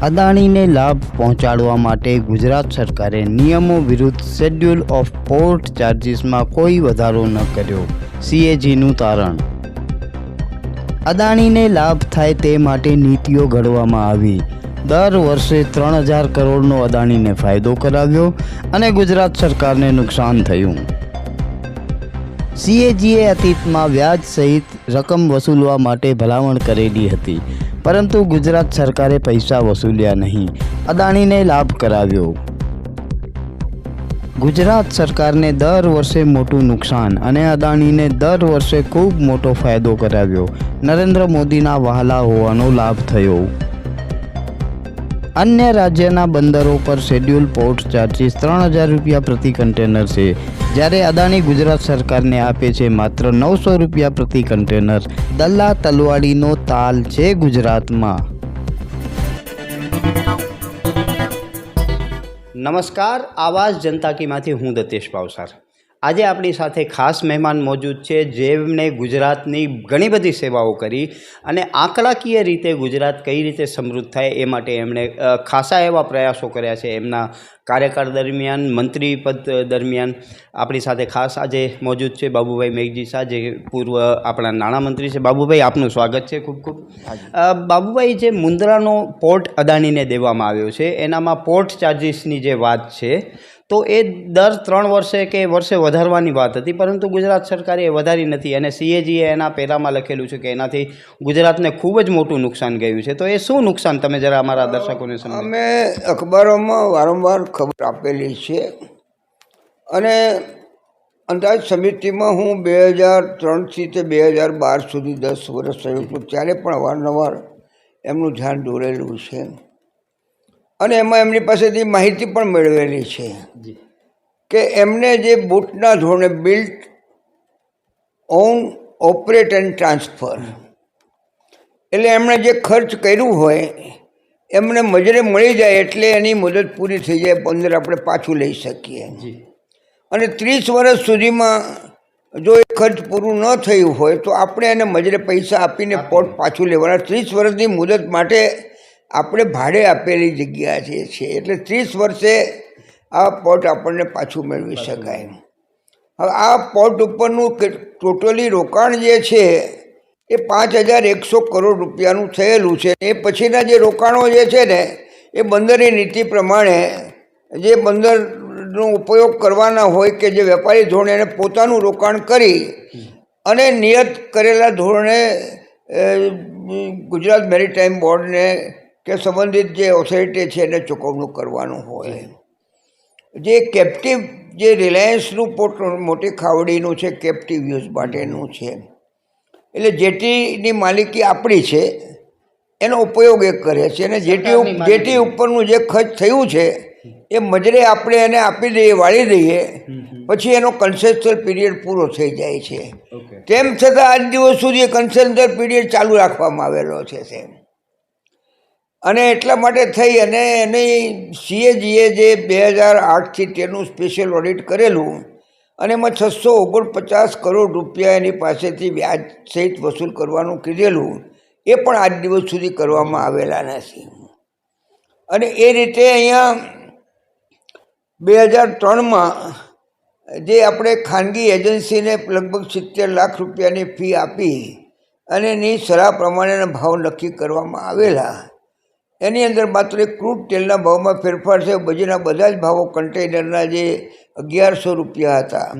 અદાણીને લાભ પહોંચાડવા માટે ગુજરાત સરકારે નિયમો વિરુદ્ધ શેડ્યુલ ઓફ પોર્ટ ચાર્જીસમાં કોઈ વધારો ન કર્યો. CAGનું તારણ. અદાણીને લાભ થાય તે માટે નીતિઓ ઘડવામાં આવી. દર વર્ષે 3000 કરોડનો અદાણીને ફાયદો કરાવ્યો અને ગુજરાત સરકારને નુકસાન થયું. CAGએ અતીતમાં વ્યાજ સહિત રકમ વસૂલવા માટે ભલામણ કરેલી હતી, પરંતુ ગુજરાત સરકારે પૈસા વસૂલ્યા નહીં, અદાણીને લાભ કરાવ્યો. ગુજરાત સરકારને દર વર્ષે મોટું નુકસાન અને અદાણીને દર વર્ષે ખૂબ મોટો ફાયદો કરાવ્યો. નરેન્દ્ર મોદીના વહાલા હોવાનો લાભ થયો. અન્ય રાજ્યના બંદરો પર શેડ્યુલ પોર્ટ ચાર્જીસ 3000 રૂપિયા પ્રતિ કન્ટેનર છે, જ્યારે અદાણી ગુજરાત સરકારને આપે છે માત્ર 900 રૂપિયા પ્રતિ કન્ટેનર. દલ્લા તલવાડીનો તાલ છે ગુજરાતમાં. નમસ્કાર, આવાજ જનતા કીમાંથી હું દતેશ ભાવસાર. આજે આપણી સાથે ખાસ મહેમાન મોજૂદ છે, જેમણે ગુજરાતની ઘણી બધી સેવાઓ કરી અને આંકડાકીય રીતે ગુજરાત કઈ રીતે સમૃદ્ધ થાય એ માટે એમણે ખાસા એવા પ્રયાસો કર્યા છે. એમના કાર્યકાળ દરમિયાન, મંત્રી પદ દરમિયાન આપણી સાથે ખાસ આજે મોજૂદ છે બાબુભાઈ મેઘજી શાહ, જે પૂર્વ આપણા નાણામંત્રી છે. બાબુભાઈ, આપનું સ્વાગત છે ખૂબ ખૂબ. બાબુભાઈ, જે મુન્દ્રાનો પોર્ટ અદાણીને દેવામાં આવ્યો છે, એનામાં પોર્ટ ચાર્જીસની જે વાત છે, તો એ દર 3 વર્ષે કે વર્ષે વધારવાની વાત હતી, પરંતુ ગુજરાત સરકારે એ વધારી નથી અને CAGએ એના પહેલાંમાં લખેલું છે કે એનાથી ગુજરાતને ખૂબ જ મોટું નુકસાન ગયું છે. તો એ શું નુકસાન, તમે જરા અમારા દર્શકોને સમજો. અમે અખબારોમાં વારંવાર ખબર આપેલી છે અને અંદાજ સમિતિમાં હું 2003થી તે 2012 સુધી 10 વર્ષ થયું હતું, ત્યારે પણ અવારનવાર એમનું ધ્યાન દોરેલું છે અને એમાં એમની પાસેથી માહિતી પણ મેળવેલી છે કે એમને જે બૂટના ધોરણે built, on, operate and transfer, એટલે એમણે જે ખર્ચ કર્યું હોય એમને મજરે મળી જાય એટલે એની મુદત પૂરી થઈ જાય, 15 આપણે પાછું લઈ શકીએ. અને 30 વર્ષ સુધીમાં જો એ ખર્ચ પૂરું ન થયું હોય તો આપણે એને મજરે પૈસા આપીને પોર્ટ પાછું લેવાના. 30 વર્ષની મુદત માટે આપણે ભાડે આપેલી જગ્યા છે, એટલે 30 વર્ષે આ પોર્ટ આપણને પાછું મેળવી શકાય. હવે આ પોર્ટ ઉપરનું ટોટલી રોકાણ જે છે એ 5100 કરોડ રૂપિયાનું થયેલું છે. એ પછીના જે રોકાણો જે છે ને, એ બંદરની નીતિ પ્રમાણે જે બંદરનો ઉપયોગ કરવાના હોય કે જે વેપારી ધોરણે એને પોતાનું રોકાણ કરી અને નિયત કરેલા ધોરણે ગુજરાત મેરીટાઈમ બોર્ડને કે સંબંધિત જે ઓથોરિટી છે એને ચૂકવણું કરવાનું હોય. જે કેપ્ટિવ, જે રિલાયન્સનું પોર્ટ મોટી ખાવડીનું છે, કેપ્ટિવ યુઝ માટેનું છે, એટલે જેટીની માલિકી આપણી છે, એનો ઉપયોગ એ કરે છે અને જેટી ઉપરનું જે ખર્ચ થયું છે એ મજરે આપણે એને આપી દઈએ, વાળી દઈએ, પછી એનો કન્સેશનલ પીરિયડ પૂરો થઈ જાય છે. તેમ છતાં આજ દિવસ સુધી કન્સેશનલ પીરિયડ ચાલુ રાખવામાં આવેલો છે. અને એટલા માટે થઈ અને એની CAGએ જે 2008થી તેનું સ્પેશિયલ ઓડિટ કરેલું અને એમાં 649 કરોડ રૂપિયા એની પાસેથી વ્યાજ સહિત વસૂલ કરવાનું કીધેલું, એ પણ આજ દિવસ સુધી કરવામાં આવેલા નથી. અને એ રીતે અહીંયા 2003માં જે આપણે ખાનગી એજન્સીને લગભગ 70 લાખ રૂપિયાની ફી આપી અને એની સલાહ પ્રમાણેના ભાવ નક્કી કરવામાં આવેલા. એની અંદર માત્ર ક્રૂડ તેલના ભાવમાં ફેરફાર થયો, બીજાના બધા જ ભાવો કન્ટેનરના જે 1100 રૂપિયા હતા,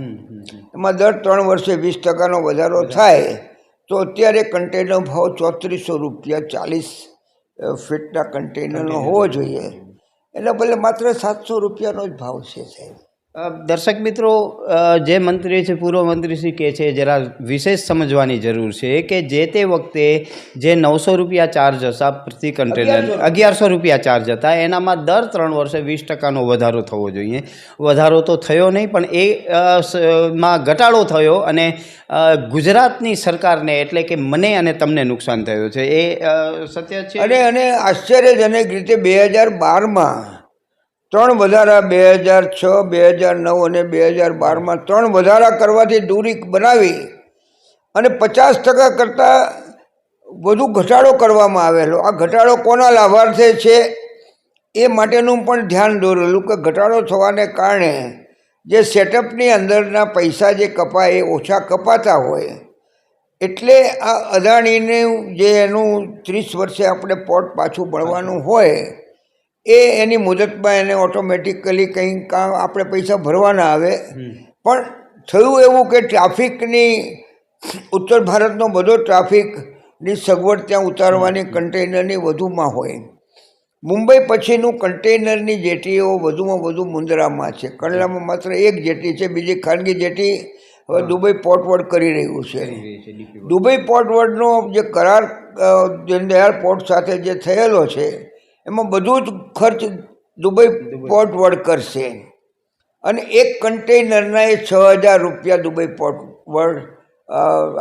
એમાં દર 3 વર્ષે 20% વધારો થાય, તો અત્યારે કન્ટેનરનો ભાવ 3400 રૂપિયા 40 ફીટના કન્ટેનરનો હોવો જોઈએ, એટલે ભલે માત્ર 700 રૂપિયાનો જ ભાવ છે. સાહેબ, દર્શક મિત્રો, જે મંત્રી છે, પૂર્વ મંત્રી શ્રી કહે છે, જરા વિશેષ સમજવાની જરૂર છે કે જે તે વખતે જે 900 રૂપિયા ચાર્જ હતા પ્રતિ કન્ટેનર, 1100 રૂપિયા ચાર્જ હતા, એનામાં દર 3 વર્ષે 20%નો વધારો થવો જોઈએ. વધારો તો થયો નહીં, પણ એમાં ઘટાડો થયો અને ગુજરાતની સરકારને, એટલે કે મને અને તમને નુકસાન થયું છે. એ સત્ય છે. અને આશ્ચર્યજનક રીતે 2012માં 3 વધારા, 2006, 2009 અને 2012માં 3 વધારા કરવાથી દૂરી બનાવી અને 50% કરતાં વધુ ઘટાડો કરવામાં આવેલો. આ ઘટાડો કોના લાભાર્થે છે એ માટેનું પણ ધ્યાન દોરેલું કે ઘટાડો થવાને કારણે જે સેટઅપની અંદરના પૈસા જે કપાય એ ઓછા કપાતા હોય, એટલે આ અદાણીનું જે એનું 30 વર્ષે આપણે પોર્ટ પાછું ભરવાનું હોય એ એની મુદતમાં એને ઓટોમેટિકલી કંઈક આપણે પૈસા ભરવાના આવે. પણ થયું એવું કે ટ્રાફિકની ઉત્તર ભારતનો બધો ટ્રાફિકની સગવડ ત્યાં ઉતારવાની કન્ટેનરની વધુમાં હોય. મુંબઈ પછીનું કન્ટેનરની જેટીઓ વધુમાં વધુ મુન્દ્રામાં છે. કંડલામાં માત્ર એક જેટી છે, બીજી ખાનગી જેટી હવે દુબઈ પોર્ટ વર્લ્ડ કરી રહ્યું છે. દુબઈ પોર્ટ વર્લ્ડનો જે કરાર દીનદયાળ પોર્ટ સાથે જે થયેલો છે એમાં બધું જ ખર્ચ દુબઈ પોર્ટ વર્લ્ડ કરશે અને એક કન્ટેનરના એ 6,000 રૂપિયા દુબઈ પોર્ટ વર્લ્ડ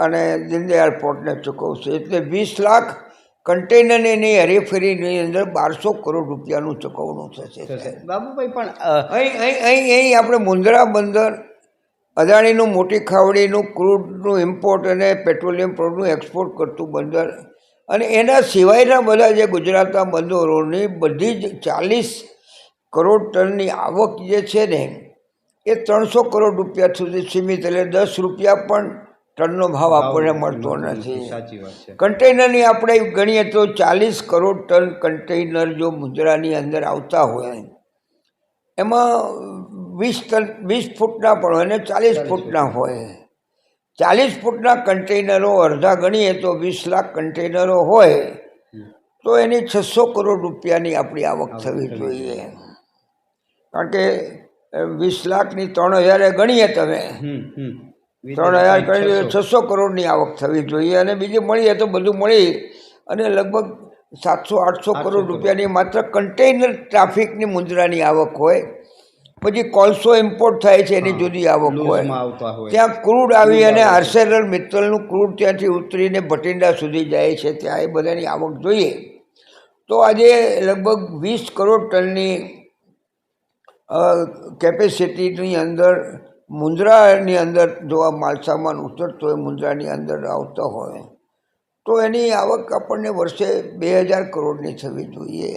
અને દીનદયાળ પોર્ટને ચૂકવશે. એટલે 20 લાખ કન્ટેનરની હરીફરીની અંદર 1200 કરોડ રૂપિયાનું ચૂકવણું થશે. બાબુભાઈ પણ અહીં આપણે મુન્દ્રા બંદર, અદાણીનું મોટી ખાવડીનું ક્રૂડનું ઇમ્પોર્ટ અને પેટ્રોલિયમ પ્રોડક્ટનું એક્સપોર્ટ કરતું બંદર અને એના સિવાયના બધા જે ગુજરાતના બંદરોની બધી જ 40 કરોડ ટનની આવક જે છે ને એ 300 કરોડ રૂપિયા સુધી સીમિત. એટલે 10 રૂપિયા પણ ટનનો ભાવ આપણને મળતો નથી. સાચી વાત છે. કન્ટેનરની આપણે ગણીએ તો 40 કરોડ ટન કન્ટેનર જો મુન્દ્રાની અંદર આવતા હોય એમાં 20 ફૂટના પણ હોય અને 40 ફૂટના હોય. 40 ફૂટના કન્ટેનરો અડધા ગણીએ તો 20 લાખ કન્ટેનરો હોય તો એની 600 કરોડ રૂપિયાની આપણી આવક થવી જોઈએ. કારણ કે 20 લાખની 3,000 ગણીએ તમે, 3,000 ગણી 600 કરોડની આવક થવી જોઈએ. અને બીજી મળીએ તો બધું મળી અને લગભગ 700-800 કરોડ રૂપિયાની માત્ર કન્ટેનર ટ્રાફિકની મુન્દ્રાની આવક હોય. પછી કોલસો ઇમ્પોર્ટ થાય છે એની જુદી આવક હોય. ત્યાં ક્રૂડ આવી અને આર્સેલર મિત્તલનું ક્રૂડ ત્યાંથી ઉતરીને ભટિંડા સુધી જાય છે, ત્યાં એ બધાની આવક જોઈએ તો આજે લગભગ 20 કરોડ ટનની કેપેસિટીની અંદર મુન્દ્રાની અંદર જો આ માલસામાન ઉતરતો હોય, મુન્દ્રાની અંદર આવતા હોય તો એની આવક આપણને વર્ષે 2,000 કરોડની થવી જોઈએ.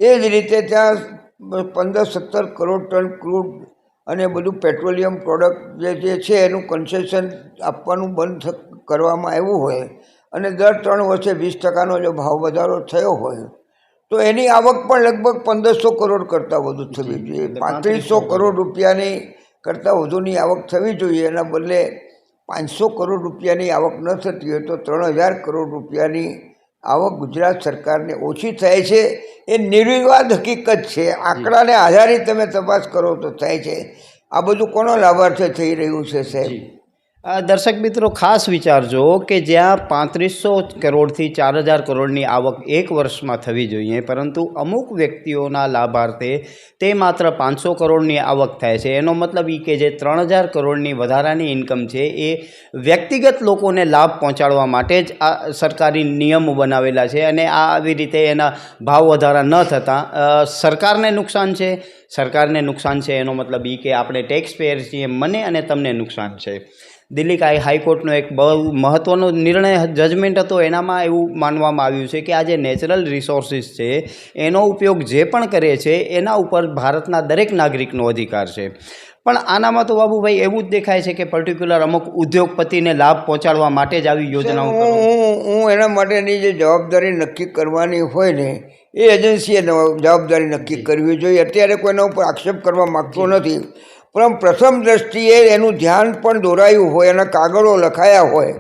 એ જ રીતે ત્યાં 15-17 કરોડ ટન ક્રૂડ અને બધું પેટ્રોલિયમ પ્રોડક્ટ જે છે એનું કન્સેશન આપવાનું બંધ કરવામાં આવ્યું હોય અને દર 3 વર્ષે 20% જો ભાવ વધારો થયો હોય તો એની આવક પણ લગભગ 1,500 કરોડ કરતાં વધુ થવી જોઈએ. 3500 કરોડ રૂપિયાની કરતાં વધુની આવક થવી જોઈએ. એના બદલે 500 કરોડ રૂપિયાની આવક ન થતી હોય તો 3,000 કરોડ રૂપિયાની આવક ગુજરાત સરકારને ઓછી થાય છે. એ નિર્વિવાદ હકીકત છે. આંકડાને આધારિત તમે તપાસ કરો તો થાય છે. આ બધું કોનો લાભાર્થે થઈ રહ્યું છે સાહેબ? દર્શક મિત્રો ખાસ વિચારજો કે જ્યાં 3500 કરોડથી 4,000 કરોડની આવક એક વર્ષમાં થવી જોઈએ, પરંતુ અમુક વ્યક્તિઓના લાભાર્થે તે માત્ર 500 કરોડની આવક થાય છે. એનો મતલબ એ કે જે 3,000 કરોડની વધારાની ઇન્કમ છે એ વ્યક્તિગત લોકોને લાભ પહોંચાડવા માટે જ આ સરકારી નિયમો બનાવેલા છે અને આ આવી રીતે એના ભાવ વધારા ન થતાં સરકારને નુકસાન છે. સરકારને નુકસાન છે એનો મતલબ એ કે આપણે ટેક્સ પેયર છીએ, મને અને તમને નુકસાન છે. દિલ્હી હાઈકોર્ટનો એક બહુ મહત્ત્વનો નિર્ણય જજમેન્ટ હતો. એનામાં એવું માનવામાં આવ્યું છે કે આ જે નેચરલ રિસોર્સિસ છે એનો ઉપયોગ જે પણ કરે છે એના ઉપર ભારતના દરેક નાગરિકનો અધિકાર છે. પણ આનામાં તો બાબુભાઈ એવું જ દેખાય છે કે પર્ટિક્યુલર અમુક ઉદ્યોગપતિને લાભ પહોંચાડવા માટે જ આવી યોજનાઓ. હું એના માટેની જે જવાબદારી નક્કી કરવાની હોય ને એ એજન્સીએ જવાબદારી નક્કી કરવી જોઈએ. અત્યારે કોઈના ઉપર આક્ષેપ કરવા માગતો નથી, પણ પ્રથમ દ્રષ્ટિએ એનું ધ્યાન પણ દોરાયું હોય, એના કાગળો લખાયા હોય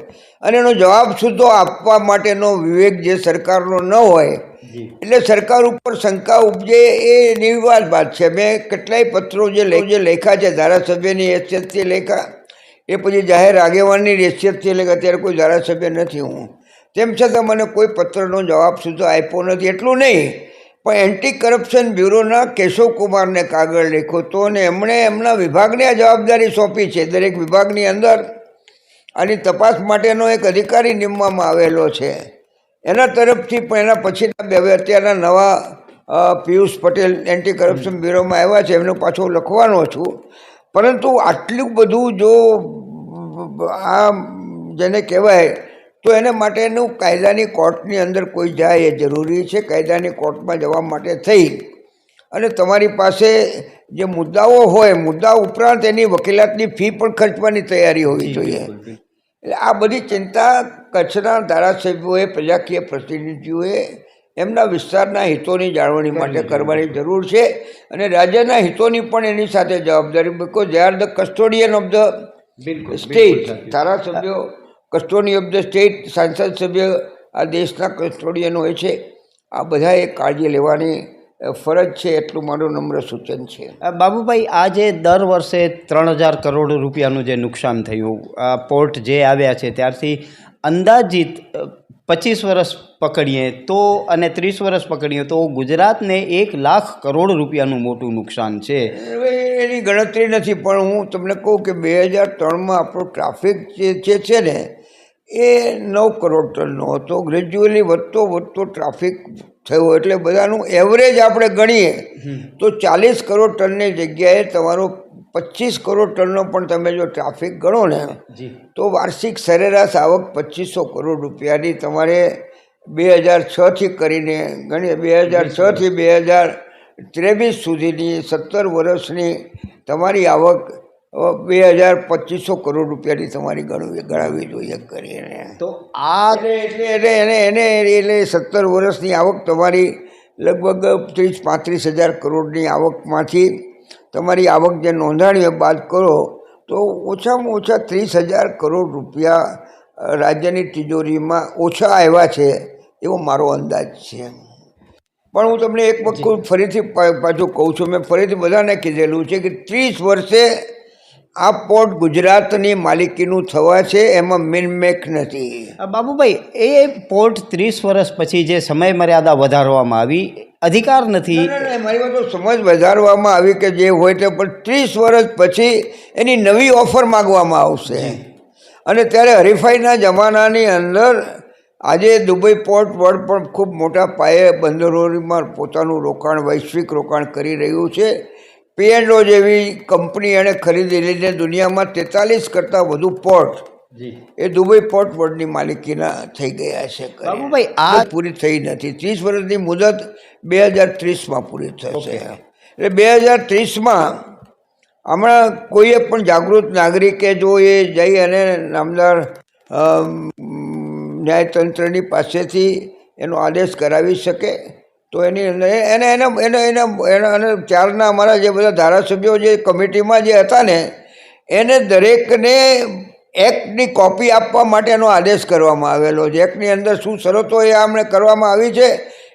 અને એનો જવાબ સુધો આપવા માટેનો વિવેક જે સરકારનો ન હોય એટલે સરકાર ઉપર શંકા ઉપજે એ નિર્વિવાદ વાત છે. મેં કેટલાય પત્રો જે લખ્યા છે, ધારાસભ્યની હેસિયતથી લખ્યા, એ પછી જાહેર આગેવાનની હેસિયતથી લખ્યા. અત્યારે કોઈ ધારાસભ્ય નથી હું, તેમ છતાં મને કોઈ પત્રનો જવાબ સુધો આપ્યો નથી. એટલું નહીં પણ એન્ટી કરપ્શન બ્યુરોના કેશવકુમારને કાગળ લખ્યો હતો અને એમણે એમના વિભાગને આ જવાબદારી સોંપી છે. દરેક વિભાગની અંદર આની તપાસ માટેનો એક અધિકારી નિમવામાં આવેલો છે એના તરફથી. પણ એના પછીના અત્યારના નવા પિયુષ પટેલ એન્ટી કરપ્શન બ્યુરોમાં આવ્યા છે, એમનો પાછો લખવાનો છું. પરંતુ આટલું બધું જો આ જેને કહેવાય તો એને માટેનું કાયદાની કોર્ટની અંદર કોઈ જાય એ જરૂરી છે. કાયદાની કોર્ટમાં જવા માટે થઈ અને તમારી પાસે જે મુદ્દાઓ હોય મુદ્દા ઉપરાંત એની વકીલાતની ફી પણ ખર્ચવાની તૈયારી હોવી જોઈએ. એટલે આ બધી ચિંતા કચ્છના ધારાસભ્યોએ પ્રજાકીય પ્રતિનિધિઓએ એમના વિસ્તારના હિતોની જાળવણી માટે કરવાની જરૂર છે અને રાજ્યના હિતોની પણ એની સાથે જવાબદારી. Because they are the custodian of the state. ધારાસભ્યો કસ્ટોડિયન ઓફ ધ સ્ટેટ, સાંસદ સભ્ય આ દેશના કસ્ટોડિયન હોય છે. આ બધાએ કાળજી લેવાની ફરજ છે, એટલું મારું નમ્ર સૂચન છે. બાબુભાઈ, આ જે દર વર્ષે 3000 કરોડ રૂપિયાનું જે નુકસાન થયું, પોર્ટ જે આવ્યા છે ત્યારથી અંદાજિત 25 વર્ષ પકડીએ તો અને 30 વર્ષ પકડીએ તો ગુજરાતને 1 લાખ કરોડ રૂપિયાનું મોટું નુકસાન છે. હવે એની ગણતરી નથી, પણ હું તમને કહું કે 2003માં આપણો ટ્રાફિક જે છે ને એ 9 કરોડ ટનનો હતો. ગ્રેજ્યુઅલી વધતો ટ્રાફિક થયો, એટલે બધાનું એવરેજ આપણે ગણીએ તો 40 કરોડ ટનની જગ્યાએ તમારો 25 કરોડ ટનનો પણ તમે જો ટ્રાફિક ગણો ને તો વાર્ષિક સરેરાશ આવક 2500 કરોડ રૂપિયાની તમારે 2006થી કરીને ગણીએ, 2006 થી 2023 સુધીની 17 વર્ષની તમારી આવક 2500 કરોડ રૂપિયાની તમારી ગણાવી જોઈએ કરીને. તો આ એટલે 17 વર્ષની આવક તમારી લગભગ 30-35 હજાર કરોડની આવકમાંથી તમારી આવક જે નોંધાણીઓ બાદ કરો તો ઓછામાં ઓછા 30,000 કરોડ રૂપિયા રાજ્યની તિજોરીમાં ઓછા આવ્યા છે એવો મારો અંદાજ છે. પણ હું તમને એક વખત ફરીથી પાછું કહું છું, મેં ફરીથી બધાને કીધેલું છે કે 30 વર્ષે આ પોર્ટ ગુજરાતની માલિકીનું થવા છે, એમાં મિનમેક નથી. બાબુભાઈ, એ પોર્ટ 30 વર્ષ પછી જે સમય મર્યાદા વધારવામાં આવી, અધિકાર નથી. મારી વાત તો સમજ વધારવામાં આવી કે જે હોય તે, પણ 30 વર્ષ પછી એની નવી ઓફર માગવામાં આવશે. અને ત્યારે હરીફાઈના જમાનાની અંદર આજે દુબઈ પોર્ટ વર્લ્ડ પણ ખૂબ મોટા પાયે બંદરોમાં પોતાનું રોકાણ, વૈશ્વિક રોકાણ કરી રહ્યું છે. P&O જેવી કંપની એણે ખરીદી લઈને દુનિયામાં 43 કરતાં વધુ પોર્ટ એ દુબઈ પોર્ટ વર્લ્ડની માલિકીના થઈ ગયા છે. બાબુભાઈ, આ પૂરી થઈ નથી. 30 વર્ષની મુદત 2030માં પૂરી થશે. એટલે 2030માં હમણાં કોઈએ પણ જાગૃત નાગરિકે જો એ જઈ અને નામદાર ન્યાયતંત્રની પાસેથી એનો આદેશ કરાવી શકે તો એની અંદર એને ચારના અમારા જે બધા ધારાસભ્યો જે કમિટીમાં જે હતા ને એને દરેકને એક્ટની કોપી આપવા માટેનો આદેશ કરવામાં આવેલો છે. એક્ટની અંદર શું શરતો એ અમને કરવામાં આવી છે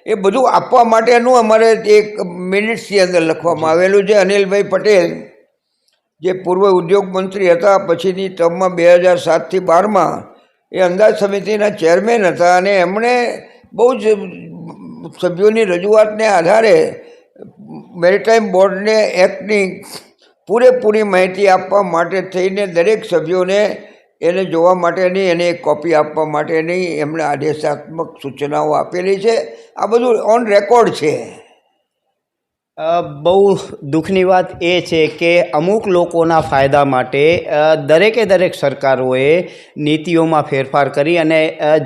એ બધું આપવા માટેનું અમારે એક મિનિટ્સની અંદર લખવામાં આવેલું છે. અનિલભાઈ પટેલ જે પૂર્વ ઉદ્યોગ મંત્રી હતા, પછીની ટર્મમાં 2007થી 12માં એ અંદાજ સમિતિના ચેરમેન હતા અને એમણે બહુ જ સભ્યોની રજૂઆતને આધારે મેરીટાઈમ બોર્ડને એક્ટની પૂરેપૂરી માહિતી આપવા માટે થઈને દરેક સભ્યોને એને જોવા માટેની, એને એક કોપી આપવા માટેની એમણે આદેશાત્મક સૂચનાઓ આપેલી છે. આ બધું ઓન રેકોર્ડ છે. બહુ દુઃખની વાત એ છે કે અમુક લોકોના ફાયદા માટે દરેક સરકારોએ નીતિઓમાં ફેરફાર કરી અને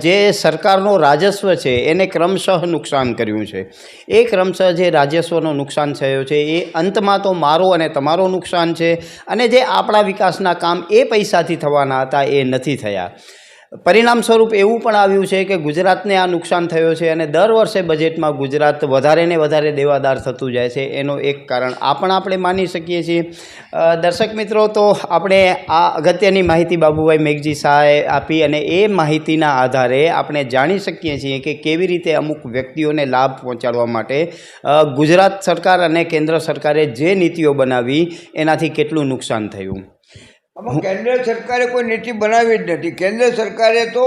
જે સરકારનો રાજસ્વ છે એને ક્રમશઃ નુકસાન કર્યું છે. એ ક્રમશઃ જે રાજસ્વનો નુકસાન થયો છે એ અંતમાં તો મારો અને તમારો નુકસાન છે. અને જે આપણા વિકાસના કામ એ પૈસાથી થવાના હતા એ નથી થયા. પરિણામ સ્વરૂપ એવું પણ આવ્યું છે કે ગુજરાતને આ નુકસાન થયો છે અને દર વર્ષે બજેટમાં ગુજરાત વધારે ને વધારે દેવાદાર થતું જાય છે. એનો એક કારણ આ પણ આપણે માની શકીએ છીએ. દર્શક મિત્રો, તો આપણે આ અગત્યની માહિતી બાબુભાઈ મેઘજી શાહે આપી અને એ માહિતીના આધારે આપણે જાણી શકીએ છીએ કે કેવી રીતે અમુક વ્યક્તિઓને લાભ પહોંચાડવા માટે ગુજરાત સરકાર અને કેન્દ્ર સરકારે જે નીતિઓ બનાવી એનાથી કેટલું નુકસાન થયું. આમાં કેન્દ્ર સરકારે કોઈ નીતિ બનાવી જ નથી. કેન્દ્ર સરકારે તો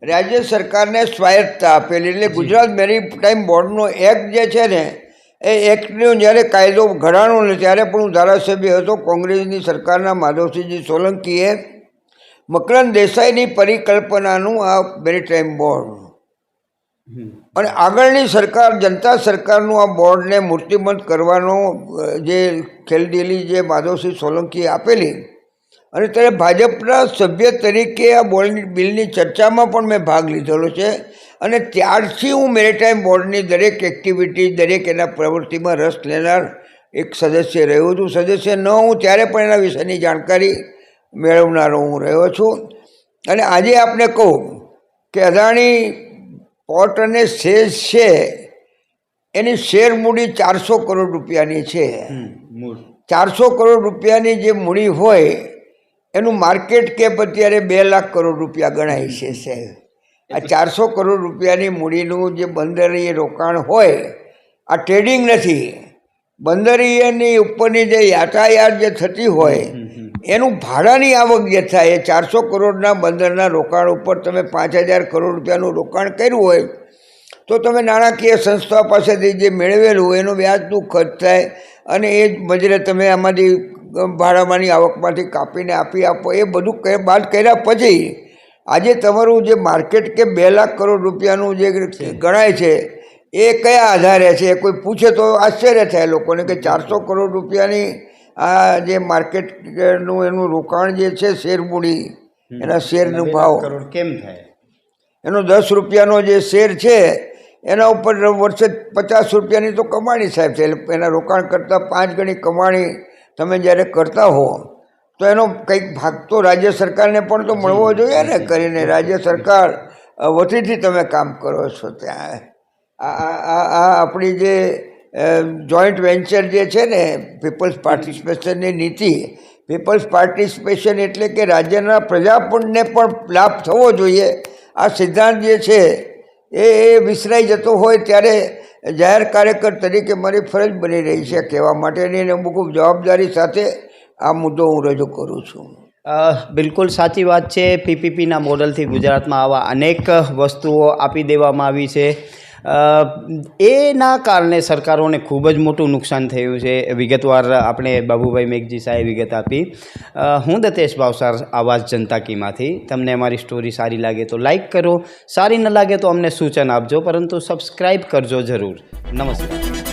રાજ્ય સરકારને સ્વાયત્તતા આપેલી. એટલે ગુજરાત મેરીટાઈમ બોર્ડનો એક્ટ જે છે ને એ એક્ટનો જ્યારે કાયદો ઘડાણો ને ત્યારે પણ હું ધારાસભ્ય હતો. કોંગ્રેસની સરકારના માધવસિંહજી સોલંકીએ મકરંદ દેસાઈની પરિકલ્પનાનું આ મેરીટાઈમ બોર્ડ અને આગળની સરકાર જનતા સરકારનું આ બોર્ડને મૂર્તિમંત કરવાનો જે ખેલદિલી જે માધવસિંહ સોલંકીએ આપેલી અને ત્યારે ભાજપના સભ્ય તરીકે આ બોર્ડની બિલની ચર્ચામાં પણ મેં ભાગ લીધેલો છે અને ત્યારથી હું મેરીટાઈમ બોર્ડની દરેક એક્ટિવિટી દરેક એના પ્રવૃત્તિમાં રસ લેનાર એક સદસ્ય રહ્યો છું. સદસ્ય ન હું ત્યારે પણ એના વિશેની જાણકારી મેળવનારો હું રહ્યો છું. અને આજે આપને કહું કે અદાણી પોર્ટ અને સેઝ છે એની શેર મૂડી 400 કરોડ રૂપિયાની છે. 400 કરોડ રૂપિયાની જે મૂડી હોય એનું માર્કેટ કેપ અત્યારે 2 લાખ કરોડ રૂપિયા ગણાય છે સાહેબ. આ 400 કરોડ રૂપિયાની મૂડીનું જે બંદરીય રોકાણ હોય, આ ટ્રેડિંગ નથી, બંદરીયની ઉપરની જે યાતાયાત જે થતી હોય એનું ભાડાની આવક જે થાય એ 400 કરોડના બંદરના રોકાણ ઉપર તમે 5000 કરોડ રૂપિયાનું રોકાણ કર્યું હોય તો તમે નાણાકીય સંસ્થા પાસેથી જે મેળવેલું હોય એનું વ્યાજનું ખર્ચ થાય અને એ જ મજરે તમે આમાંથી ભાડામાંની આવકમાંથી કાપીને આપી આપો. એ બધું બાદ કર્યા પછી આજે તમારું જે માર્કેટ કે 2 લાખ કરોડ રૂપિયાનું જે ગણાય છે એ કયા આધારે છે? કોઈ પૂછે તો આશ્ચર્ય થાય લોકોને કે 400 કરોડ રૂપિયાની આ જે માર્કેટનું એનું રોકાણ જે છે શેર મૂડી, એના શેરનો ભાવ કેમ થાય? એનો 10 રૂપિયાનો જે શેર છે એના ઉપર વર્ષે 50 રૂપિયાની તો કમાણી સાહેબ છે. એના રોકાણ કરતાં 5 ગણી કમાણી તમે જ્યારે કરતા હો તો એનો કંઈક ભાગ તો રાજ્ય સરકારને પણ તો મળવો જોઈએ ને કરીને. રાજ્ય સરકાર વતીથી તમે કામ કરો છો ત્યાં. આ આપણી જે જોઈન્ટ વેન્ચર જે છે ને પીપલ્સ પાર્ટિસિપેશનની નીતિ, પીપલ્સ પાર્ટિસિપેશન એટલે કે રાજ્યના પ્રજાપણને પણ લાભ થવો જોઈએ. આ સિદ્ધાંત જે છે એ વિસરાઈ જતો હોય ત્યારે જાહેર કાર્યકર તરીકે મારી ફરજ બની રહી છે કહેવા માટેની, અને હું ખૂબ જવાબદારી સાથે આ મુદ્દો હું રજૂ કરું છું. બિલકુલ સાચી વાત છે. પીપીપીના મોડલથી ગુજરાતમાં આવા અનેક વસ્તુઓ આપી દેવામાં આવી છે. એના કારણે સરકારોને ખૂબ જ મોટું નુકસાન થયું છે. વિગતવાર આપણે બાબુભાઈ મેઘજી સાહેબ વિગત આપી. હું દતેશ ભાવસાર, આવાજ જનતા કીમાંથી. તમને અમારી સ્ટોરી સારી લાગે તો લાઈક કરો, સારી ન લાગે તો અમને સૂચન આપજો, પરંતુ સબસ્ક્રાઈબ કરજો જરૂર. નમસ્કાર.